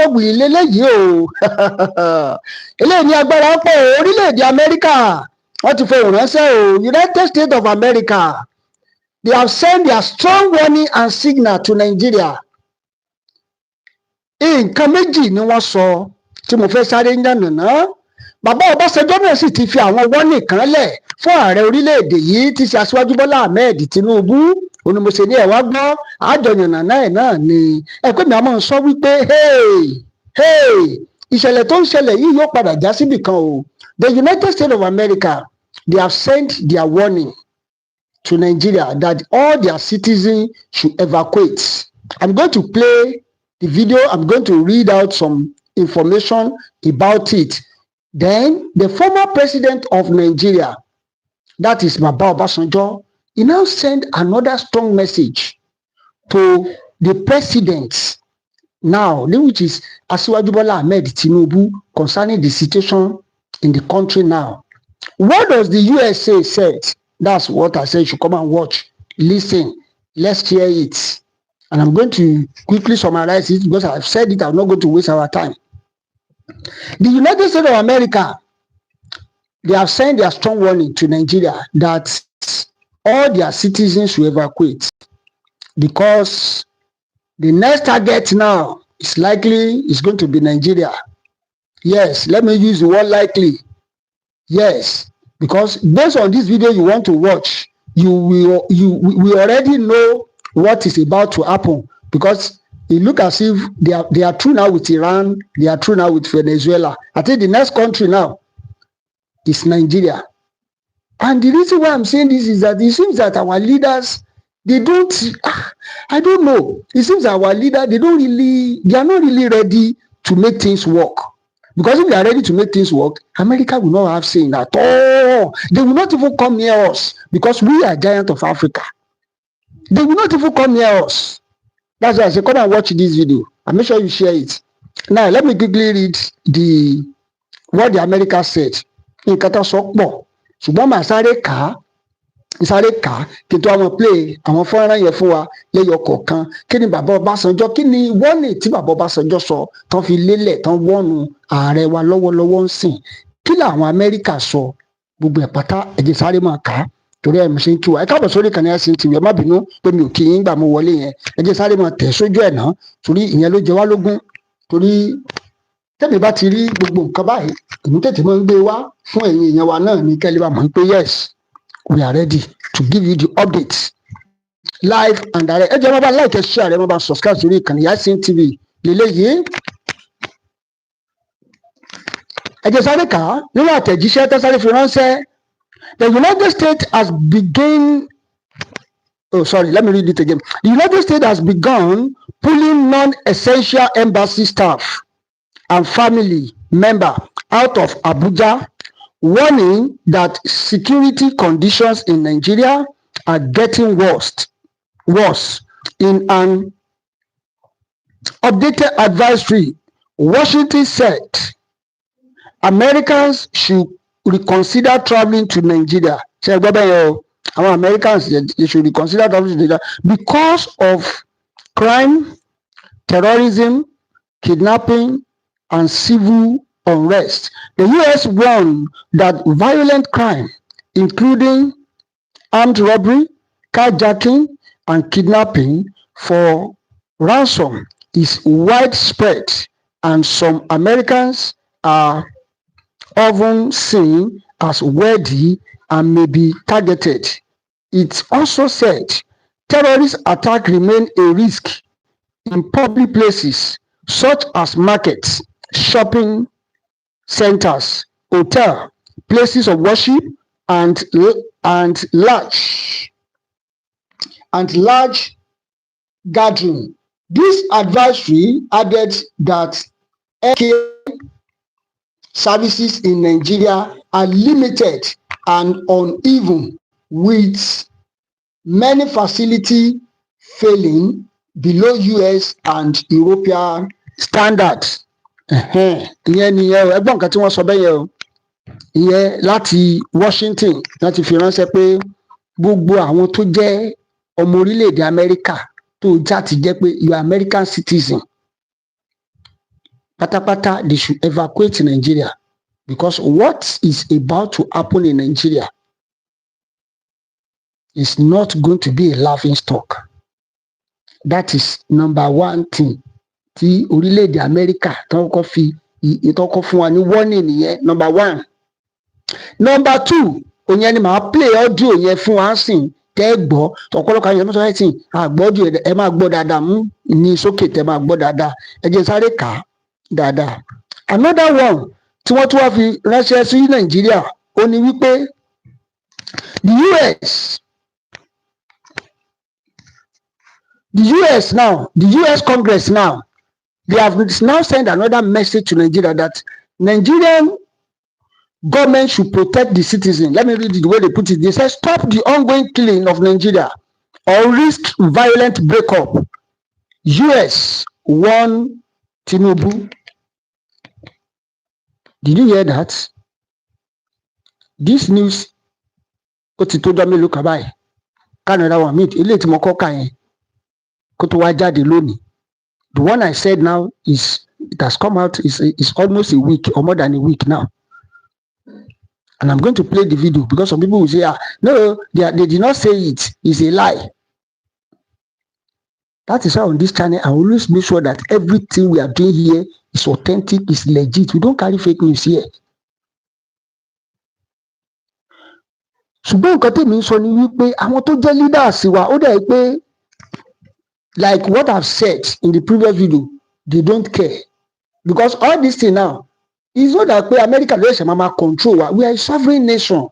gbọ́gbì lélẹ́yìí o eléyìí ní agbára pọ̀ orílẹ̀-èdè Amẹ́ríkà wọ́n ti fohùn ránṣẹ́ o. United States of America, they have sent their strong warning and signal to Nigeria. Nǹkan méjì ni wọ́n sọ tí mo fẹ́ sáré yànnàná. Bàbá Ọbásanjọ́ náà sì ti fi àwọn warning kan lẹ̀ fún ààrẹ orílẹ̀-èdè yìí tí ṣe Aṣíwájú Bọ́lá Ahmed Tinubu. Onímọ̀ọ́sẹ̀ ní ẹ̀wá gbọ́ àjọyànnà náà ni ẹ̀pẹ́ mi àmọ́ sọ wípé ìṣẹ̀lẹ̀ tó ń ṣẹlẹ̀ yìí yóò padà já síbì kan o. The United States of America, they have sent their warning to Nigeria that all their citizens should evacuate. I'm going to play the video. I'm going to read out some information about it. Then the former president of Nigeria, that is Baba Obasanjo, he now sent another strong message to the president now, which is Aṣíwájú Bọ́lá Ahmed Tinubu, concerning the situation in the country now. What does the USA say? That's what I said. You should come and watch, listen, let's hear it. And I'm going to quickly summarize it because I've said it. I'm not going to waste our time. The United States of America, they have sent their strong warning to Nigeria that all their citizens should evacuate because the next target now is going to be Nigeria. Yes, let me use the word likely. Yes, because based on this video you want to watch, we already know what is about to happen because it looks as if they are through now with Iran, they are through now with Venezuela. I think the next country now is Nigeria. And the reason why I'm saying this is that it seems that our leaders, they don't, I don't know. It seems that our leaders, they are not really ready to make things work. Because if they are ready to make things work, America will not have say in at all. They will not even come near us because we are giant of Africa. They will not even come near us. That's why I say, come and watch this video and make sure you share it. Now, let me quickly read what the America said. In Kata Sokbo, ṣùgbọ́n màá sáré kà á kí n tó àwọn play àwọn fọ́nrán yẹn fún wa lẹ́yọ kọ̀ọ̀kan. Kí ni bàbá Ọbásanjọ́, kí ni wọ́nì tí bàbá Ọbásanjọ́ sọ tán fi lélẹ̀ tán wọ́nu ààrẹ wa lọ́wọ́lọ́wọ́ ń sìn? Kí làwọn Amẹ́ríkà sọ? Gbogbo ẹ̀ pátá ẹ jẹ́ sáré máa kà á torí ẹ̀ mo ṣe ń kí wa. Ẹ káàbọ̀ sórí ìkànnì ẹ̀sìn tìwé, ẹ má bínú pé mi ò kí yín gbà mo wọlé yẹn. Ẹ jẹ́ sáré máa tẹ̀ sójú ẹ̀ náà torí ìyẹn ló jẹ wá lógún. Torí tẹ́mi bá ti rí gbogbo nǹkan báyìí èmi tètè máa ń gbé wá fún ẹ̀yin èèyàn wa náà ní kẹ́lẹ́ bá mọ̀ pé yes, we are ready to give you the updates live and direct. Ẹ jẹ́ má bá like, ẹ share, ẹ má bá subscribe sórí ìkànnì Yasin TV lélẹ́yìí. Ẹ jẹ́ sáré kà á nínú àtẹ̀jíṣẹ́ tó sáré fi ránṣẹ́. The United States has begun. Oh, sorry, let me read it again. The United States has begun pulling non-essential embassy staff and family member out of Abuja, warning that security conditions in Nigeria are getting worse. In an updated advisory, Washington said Americans should reconsider traveling to Nigeria. Our Americans, they should reconsider traveling to Nigeria because of crime, terrorism, kidnapping, and civil unrest. The U.S. warned that violent crime, including armed robbery, carjacking, and kidnapping for ransom, is widespread, and some Americans are often seen as wealthy and may be targeted. It also said terrorist attacks remain a risk in public places such as markets, shopping centers, hotels, places of worship, and large gathering. This advisory added that healthcare services in Nigeria are limited and uneven, with many facilities failing below US and European standards. Ìyẹn nìyẹn o, ẹgbọ́n nǹkan tí wọ́n sọ bẹ́ẹ̀ yẹn o. Ìyẹn láti Washington láti fi ránṣẹ́ pé gbogbo àwọn tó jẹ́ ọmọ orílẹ̀-èdè Amẹ́ríkà tó já ti jẹ́ pé you are American citizen. Patapata, they should evacuate Nigeria, because what is about to happen in Nigeria is not going to be a laughing stock. That is number one thing. Tí orílẹ̀-èdè Amẹ́ríkà tó kọ́ fi ìtọ́kọ́ fún wa ní warning nìyẹn, number one. Number two, òyìn ni màá play audio yẹn fún wa sìn tẹ́ gbọ́ ọ̀pọ̀lọpọ̀ àwọn ẹ̀mọ́sọ̀ ẹ̀sìn àgbọ́dù ẹ̀ máa gbọ́ dáadáa mú ní sókè tẹ́ máa gbọ́ dáadáa ẹ jẹ́ sáré kà á dáadáa. Another one tí wọ́n tún wá fi ránṣẹ́ sí Nàìjíríà ó ní wípé the US Congress now, they have now sent another message to Nigeria that Nigerian government should protect the citizen. Let me read it the way they put it. They say, stop the ongoing killing of Nigeria or risk violent breakup. US warn Tinubu. Did you hear that? This news, ó ti tó dá mi lókà báyìí. Canada one meet ilé tí mo kọ́ kà yẹn kó tó wá jáde lónìí. The one I said now it has come out, is almost a week or more than a week now. And I'm going to play the video because some people will say, no, they did not say it. It's a lie. That is why on this channel, I always make sure that everything we are doing here is authentic, is legit. We don't carry fake news here. Ṣùgbọ́n nǹkan tèmi ń sọ ni wípé àwọn tó jẹ́ leaders wa ó dẹ̀ pé like what I've said in the previous video, they don't care. Because all this thing now, it's not that America ló ṣe máa control. We are a sovereign nation.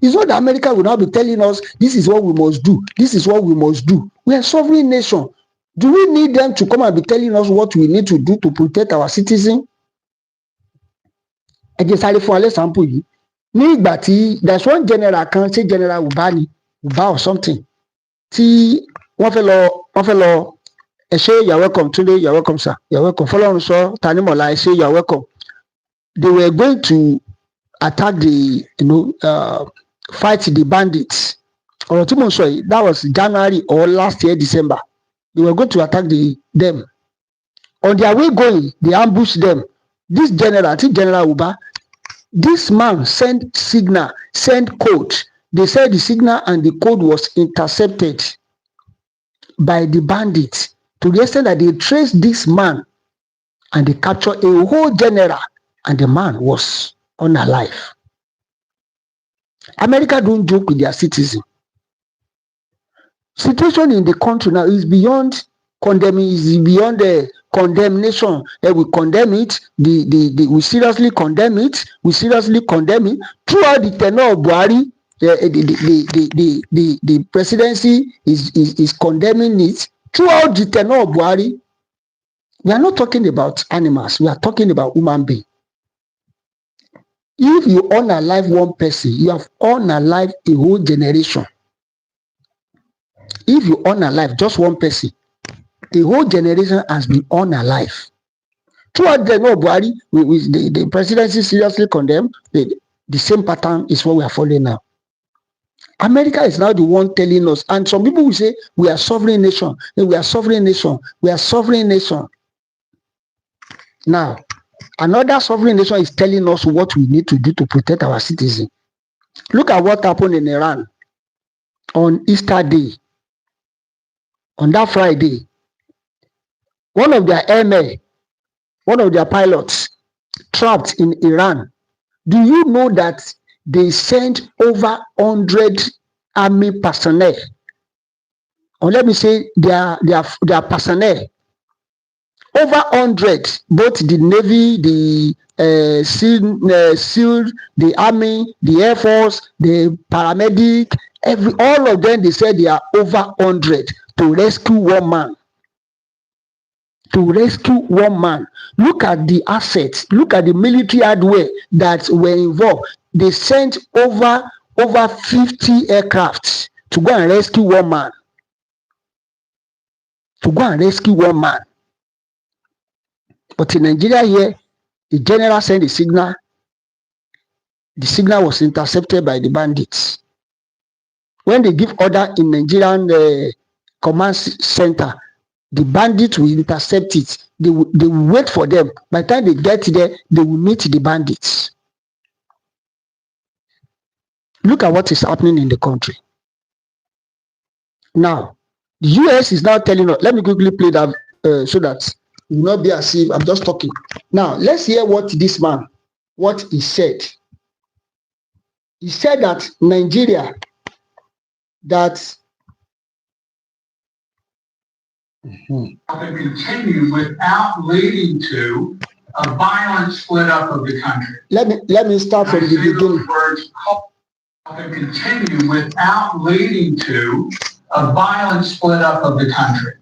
It's not that America will now be telling us this is what we must do. This is what we must do. We are a sovereign nation. Do we need them to come and be telling us what we need to do to protect our citizens? Ẹ jẹ́ sáré fún alẹ́ sample yìí. Ní ìgbà tí there's one general kan ṣe General Uba or something tí wọ́n fẹ́ lọ ẹ ṣé you're welcome Tunde, you're welcome sir, you're welcome Fọlọ́run sọ Tanimola ẹ ṣé you're welcome. They were going to attack fight the bandits. Ọ̀rọ̀ tí mo sọ yìí, that was January or last year December. They were going to attack them. On their way going, they ambushed them. This General Uba, this man sent code. They said the signal and the code was intercepted by the bandits to the extent that they traced this man and they captured a whole general. And the man was unalive. America don't joke with their citizens. Situation in the country now is beyond condemning, is beyond the condemnation. We condemn it. We seriously condemn it. We seriously condemn it. Throughout the tenure of Buhari, the presidency is condemning it. Throughout the tenure of Buhari, we are not talking about animals. We are talking about human beings. If you unalive one person, you have unalive a whole generation. If you unalive just one person, a whole generation has been unalive. Throughout the Buhari, the presidency seriously condemned. The same pattern is what we are following now. America is now the one telling us, and some people will say, we are sovereign nation. We are sovereign nation. We are sovereign nation. Now, another sovereign nation is telling us what we need to do to protect our citizens. Look at what happened in Iran on Easter Day. On that Friday, one of their airmen, one of their pilots, trapped in Iran. Do you know that they sent over 100 army personnel? Or let me say their personnel. Over 100, both the Navy, the SEAL, the Army, the Air Force, the paramedic, all of them, they said they are over 100 to rescue one man. To rescue one man. Look at the assets, look at the military hardware that were involved. They sent over 50 aircrafts to go and rescue one man. To go and rescue one man. But in Nigeria here, the general sent a signal. The signal was intercepted by the bandits. When they give order in Nigerian command center, the bandits will intercept it. they will wait for them. By the time they get there, they will meet the bandits. Look at what is happening in the country. Now, the US is now telling us, let me quickly play that so that it will not be as if I'm just talking. Now, let's hear what this man, what he said. He said that Nigeria, that can continue without leading to a violent split up of the country. Let me start from the beginning. Words can continue without leading to a violent split up of the country.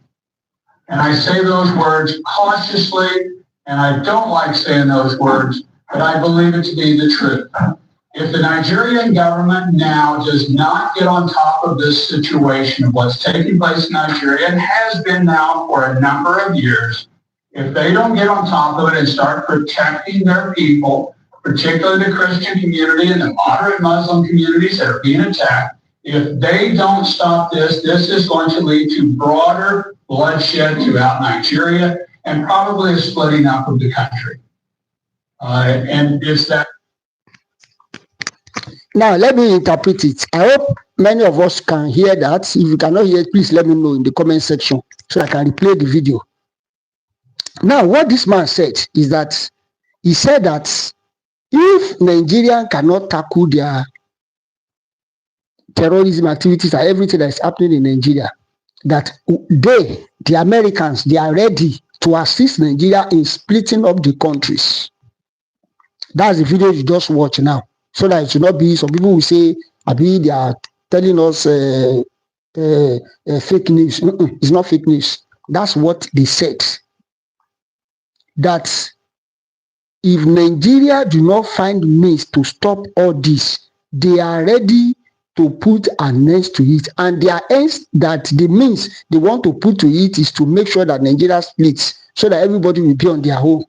And I say those words cautiously, and I don't like saying those words, but I believe it to be the truth. If the Nigerian government now does not get on top of this situation of what's taking place in Nigeria and has been now for a number of years, if they don't get on top of it and start protecting their people, particularly the Christian community and the moderate Muslim communities that are being attacked, if they don't stop this, this is going to lead to broader bloodshed throughout Nigeria and probably a splitting up of the country. And it's that. Now, let me interpret it. I hope many of us can hear that. If you cannot hear it, please let me know in the comment section so I can replay the video. Now, what this man said is that he said that if Nigerians cannot tackle their terrorism activities and everything that is happening in Nigeria, that they, the Americans, they are ready to assist Nigeria in splitting up the countries. That's the video you just watch now. So that it should not be, some people will say, Abi, they are telling us fake news. It's not fake news. That's what they said. That if Nigeria do not find means to stop all this, they are ready to put an end to it. And their ends, that the means they want to put to it is to make sure that Nigeria splits so that everybody will be on their own.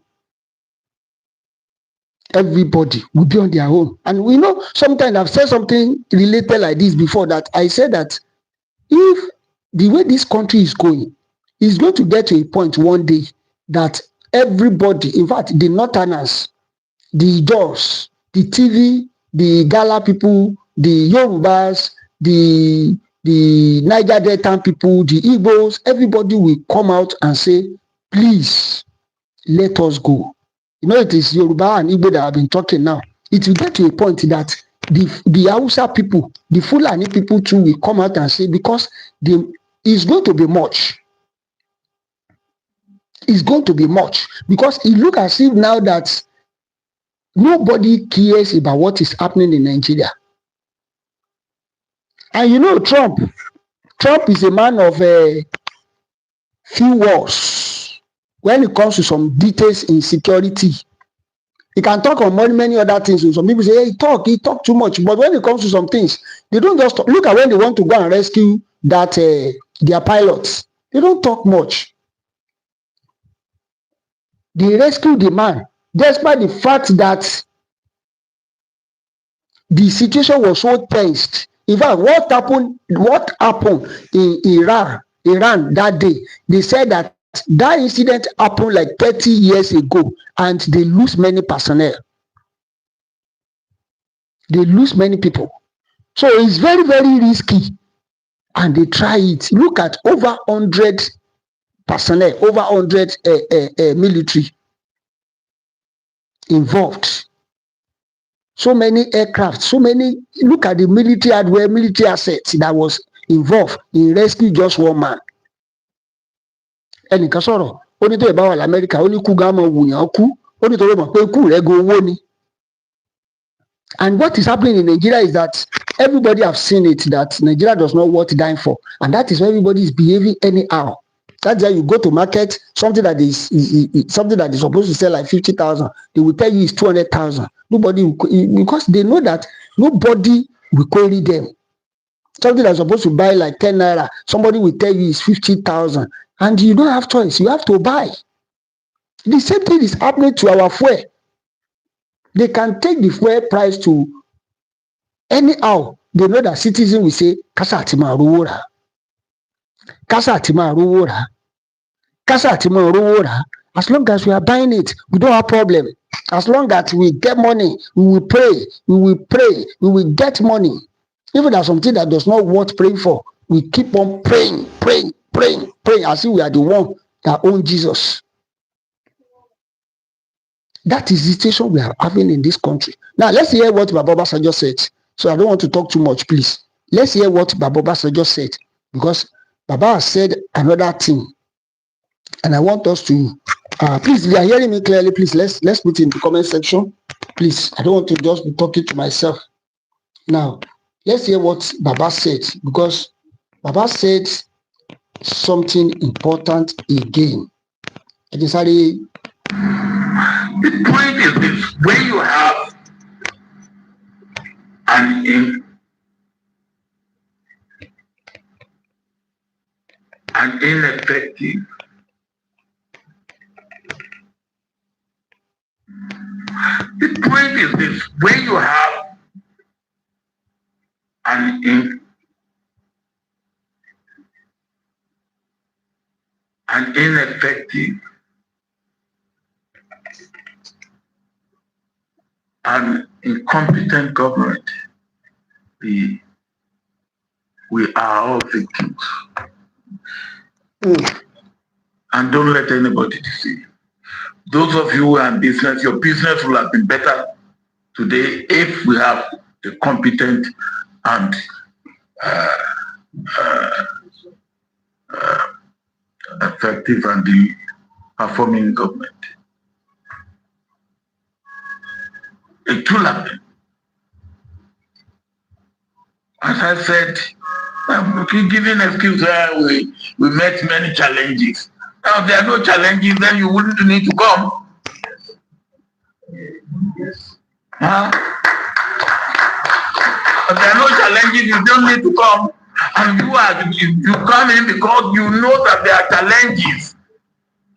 Everybody will be on their own. And we know sometimes I've said something related like this before, that I said that if the way this country is going, it's going to get to a point one day that everybody, in fact, the Northerners, the Jaws, the TV, the Gala people, the Yorubas, the Niger Delta people, the Igbos, everybody will come out and say, please, let us go. You know, it is Yoruba and Igbo that have been talking now. It will get to a point that the Hausa people, the Fulani people too will come out and say, because it's going to be much. It's going to be much. Because it looks as if now that nobody cares about what is happening in Nigeria. And you know, Trump is a man of a few words. When it comes to some details in security, he can talk on many other things. Some people say, hey, he talk too much. But when it comes to some things, they don't just talk. Look at when they want to go and rescue that their pilots. They don't talk much. They rescue the man, despite the fact that the situation was so tensed. In fact, what happened in Iran that day, they said that incident happened like 30 years ago, and they lose many personnel. They lose many people. So it's very, very risky. And they try it. Look at over 100 personnel, over 100 military involved. So many aircraft, so many, look at the military hardware, military assets that was involved in rescue just one man. Ẹnìkan sọ̀rọ̀, ó ní tó ìbá wà l'Amẹ́ríkà, ó ní kú gan mọ̀ wùyàn kú, ó ní tó lè mọ̀ pé kú rẹ̀ go owó ni. And what is happening in Nigeria is that everybody have seen it, that Nigeria does not worth dying for. And that is why everybody is behaving anyhow. That's why you go to market, something that is supposed to sell like 50,000, they will tell you it's 200,000. Nobody will, because they know that nobody will query them. Something that's supposed to buy like 10 naira, somebody will tell you it's 50,000, and you don't have choice. You have to buy. The same thing is happening to our fuel. They can take the fuel price to anyhow. They know that citizens will say, "Kasa ati ma rowo ra, kasa ati ma rowo ra, kasa ati ma rowo ra," As long as we are buying it, we don't have problem. As long as we get money, we will pray, we will get money. Even there's something that does not worth praying for, we keep on praying, as if we are the one that own Jesus. That is the situation we are having in this country. Now, let's hear what Baba Obasanjo said. So I don't want to talk too much, please. Let's hear what Baba Obasanjo said, because Baba has said another thing. And I want us to, please, if you are hearing me clearly, please, let's put it in the comment section. Please, I don't want to just be talking to myself. Now, let's hear what Baba said, because Baba said something important again. I decided. The point is this: when you have an ineffective and incompetent government, we are all victims. And don't let anybody deceive you. Those of you who are in business, your business will have been better today if we have a competent and effective and performing government. It will happen. As I said, I'm giving excuse where we met many challenges. Now, if there are no challenges, then you wouldn't need to come. Huh? If there are no challenges, you don't need to come. And you come in because you know that there are challenges.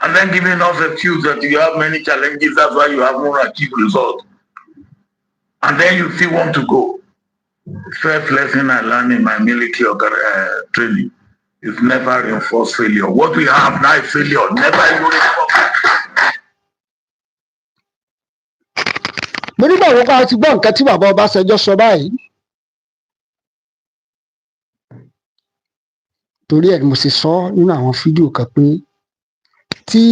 And then giving us excuse that you have many challenges, that's why you have not achieved results. And then you still want to go. The first lesson I learned in my military training is never reinforce failure. What we have now is failure, never reinforce. Mo nígbà wo ká ti gbọ́ nǹkan tí bàbá Ọbásanjọ́ sọ báyìí. Torí ẹ̀ ni mo ṣe sọ nínú àwọn fídíò kan pé tí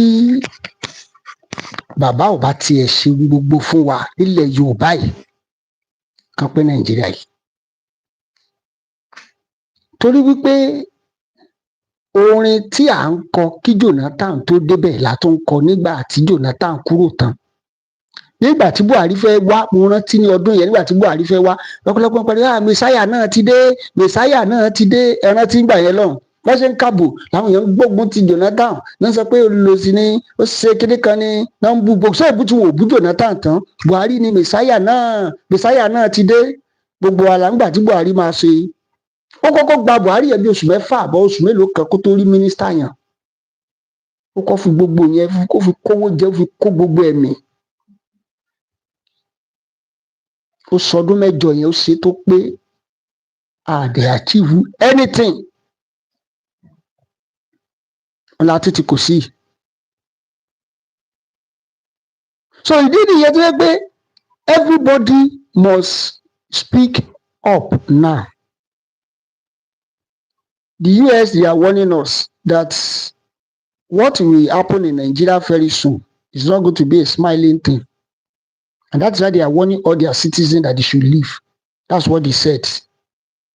bàbá ò bá tiẹ̀ ṣe gbogbo fún wa nílẹ̀ Yorùbá yìí kan pé Nàìjíríà yìí. Torí wípé orin tí à ń kọ kí Jonathan tó débẹ̀ la tó ń kọ nígbà tí Jonathan kúrò tán. Nígbà tí Buhari fẹ́ wá, mo rántí ní ọdún yẹn nígbà tí Buhari fẹ́ wá, lọ́pọ̀lọpọ̀ pẹ̀lú mẹsáyà náà ti dé, mẹsáyà náà ti dé, ẹran tí ń gbà yẹn lọ́hùn. Wọ́n ṣe ń kàbò làwọn èèyàn gbógun ti Jonathan náà sọ pé olùlọ́sí ni ó ṣe kéde kan ni náà ń bú gbogbo sọ ìbú tí wọn ò bú Jonathan tán. Buhari ni mẹsáyà náà ti dé. Gbogbo àlà ńgbà tí Buhari máa ṣe. Ó kọ́kọ́ gba Buhari yẹn bí oṣù mẹ́fà àbọ̀ oṣù mélòó kan kó tó rí mínísítà yàn. Ó kọ́ fi gbogbo yẹn kó fi kówó jẹ, ó fi kó gbogbo ẹ̀mí. Ó sọdún mẹ́jọ yẹn ó ṣe tó pé they achieve anything. Wọ́n láti ti kò sí. So ìdí nìyẹn tó yẹ pé everybody must speak up now. The US, they are warning us that what will happen in Nigeria very soon is not going to be a smiling thing. And that's why they are warning all their citizens that they should leave. That's what they said.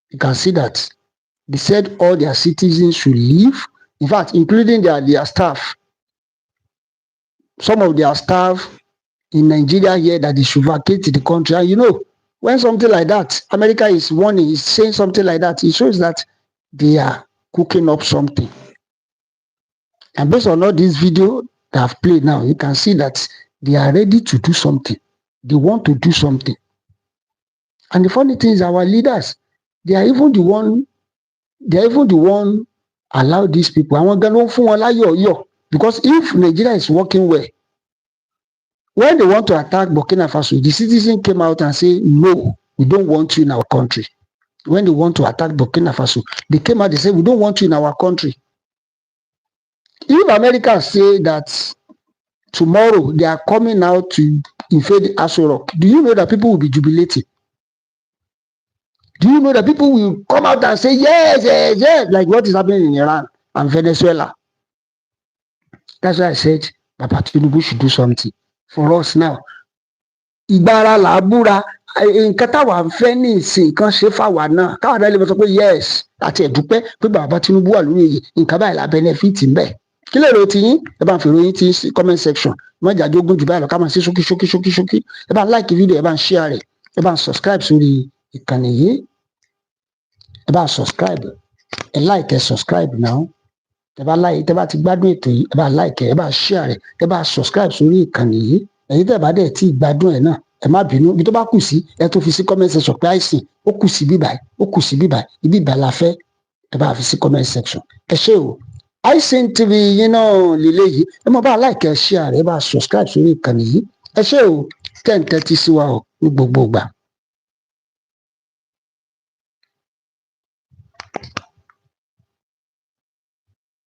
You can see that. They said all their citizens should leave. In fact, including their staff. Some of their staff in Nigeria here that they should vacate the country. And you know, when something like that, America is warning, is saying something like that, it shows that they are cooking up something. And based on all this video that I've played now, you can see that they are ready to do something. They want to do something. And the funny thing is our leaders, they are even the one allow these people. Because if Nigeria is working well, when they want to attack Burkina Faso, the citizens came out and say, no, we don't want you in our country. When they want to attack Burkina Faso, they came out, they said, we don't want you in our country. If America say that tomorrow they are coming out to invade Aso Rock, do you know that people will be jubilating? Do you know that people will come out and say yes, yes, yes, like what is happening in Iran and Venezuela? That's why I said Baba Tinubu should do something for us now. Ìgbára là á búra, nǹkan táwa ń fẹ́ ní ìsìn kan ṣe fáwa náà káwa náà lè mọ̀ sọ pé yes àti ẹ̀dúpẹ́ pé Baba Tinubu wà lórí èyí nǹkan báyìí la benefit ń bẹ̀. Kí lè ro tiyín? Ẹ bá ń fi ìròyìn tí sí comment section má jà jógún jù báyìí lọ ká máa ṣe ṣókí. Ẹ bá ń like video, ẹ bá ń share rẹ̀, ẹ bá ń subscribe sórí ìkànnì yìí, ẹ bá ń subscribe, ẹ like ẹ subscribe now. Ẹ bá like, tẹ́ bá ti gbádùn ètò yìí, ẹ bá like ẹ bá share rẹ̀, ẹ bá subscribe sórí ìkànnì yìí. Ẹ̀yin tẹ́ bá dẹ̀ tí gbádùn ẹ̀ náà ẹ má bínú, ibi tó bá kù sí ẹ tó fi sí comment section pé àìsàn ó kù sí bíbáyìí, ó kù sí bíbáyìí, ibi ìbá la fẹ́, ẹ bá fi sí comment section. Ẹ ṣé o. iSyn TV yín náà lílé yìí, ẹ mọ bá like ẹ share rẹ̀, ẹ bá subscribe sórí ìkànnì yìí. Ẹ ṣé o, tẹ́ ń tẹ́tí sí wa o ní gbogbo ìgbà.